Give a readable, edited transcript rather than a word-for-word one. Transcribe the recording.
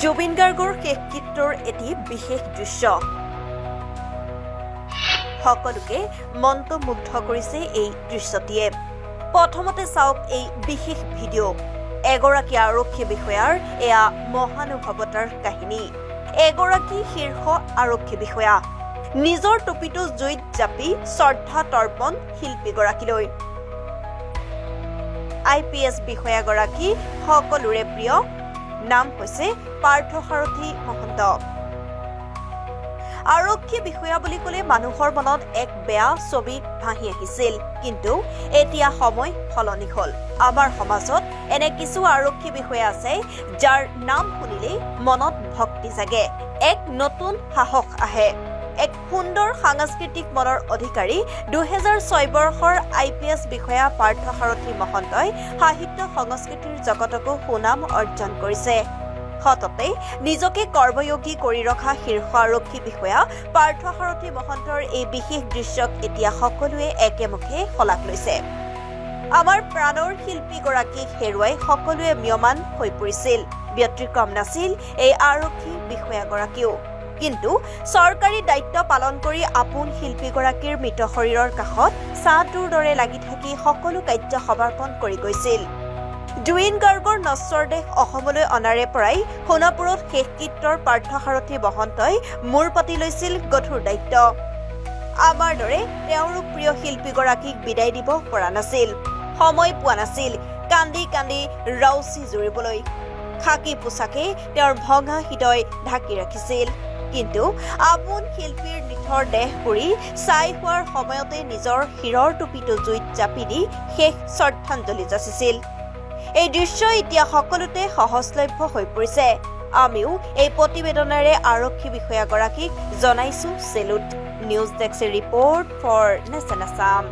জুবিন গাৰ্গৰ শেষকৃত্যৰ এটি বিশেষ দৃশ্য সকলোকে মন্ত্ৰমুগ্ধ কৰিছে এই দৃশ্যটিয়ে। প্ৰথমতে চাওক এই বিশেষ ভিডিঅ'। এগৰাকী আৰক্ষী বিষয়াৰ এয়া মহানুভৱতাৰ কাহিনী। এগৰাকী শীৰ্ষ আৰক্ষী বিষয়া নিজৰ টুপিটো জুইত জাপি শ্ৰদ্ধা তৰ্পণ শিল্পীগৰাকীলৈ। IPS বিষয়াগৰাকী সকলোৰে প্ৰিয়, নাম হৈছে পাৰ্থসাৰথী মহন্ত। আৰক্ষী বিষয়া বুলি ক'লে মানুহৰ মনত এক বেয়া ছবি ভাহি আহিছিল, কিন্তু এতিয়া সময় সলনি হ'ল। আমাৰ সমাজত এনে কিছু আৰক্ষী বিষয়া আছে যাৰ নাম শুনিলেই মনত ভক্তি জাগে, এক নতুন সাহস আহে। এক সুন্দৰ সাংস্কৃতিক মনৰ অধিকাৰী 2006 বৰ্ষৰ IPS বিষয়া পাৰ্থসাৰথী মহন্তই সাহিত্য সংস্কৃতিৰ জগতকো সুনাম অৰ্জন কৰিছে। সততে নিজকে কৰ্ময়োগী কৰি ৰখা শীৰ্ষ আৰক্ষী বিষয়া পাৰ্থসাৰথী মহন্তৰ এই বিশেষ দৃশ্যক এতিয়া সকলোৱে একেমুখে শলাগ লৈছে। আমাৰ প্ৰাণৰ শিল্পীগৰাকীক হেৰুৱাই সকলোৱে ম্ৰিয়মান হৈ পৰিছিল। ব্যতিক্ৰম নাছিল এই আৰক্ষী বিষয়াগৰাকীও। কিন্তু চৰকাৰী দায়িত্ব পালন কৰি আপোন শিল্পীগৰাকীৰ মৃত শৰীৰৰ কাষত ছাঁটোৰ দৰে লাগি থাকি সকলো কাৰ্য সমৰ্পণ কৰি গৈছিল। জুবিন গাৰ্গৰ নশ্বৰ দেহ অসমলৈ অনাৰে পৰাই সোণাপুৰত শেষকৃত্যৰ পাৰ্থসাৰথী মহন্তই মূৰ পাতি লৈছিল গধুৰ দায়িত্ব। আমাৰ দৰে তেওঁৰো প্ৰিয় শিল্পীগৰাকীক বিদায় দিব পৰা নাছিল, সময় পোৱা নাছিল কান্দি কান্দি ৰাউচি জুৰিবলৈ। খাকী পোছাকে তেওঁৰ ভঙা হৃদয় ঢাকি ৰাখিছিল। কিন্তু আপোন শিল্পীৰ নিথৰ দেহ পৰি ছাই হোৱাৰ সময়তে নিজৰ শিৰৰ টুপিটো জুইত জাপি দি শেষ শ্ৰদ্ধাঞ্জলি যাচিছিল। এই দৃশ্য এতিয়া সকলোতে সহজলভ্য হৈ পৰিছে। আমিও এই প্ৰতিবেদনেৰে আৰক্ষী বিষয়াগৰাকীক জনাইছো salute. News desk report for nation Assam.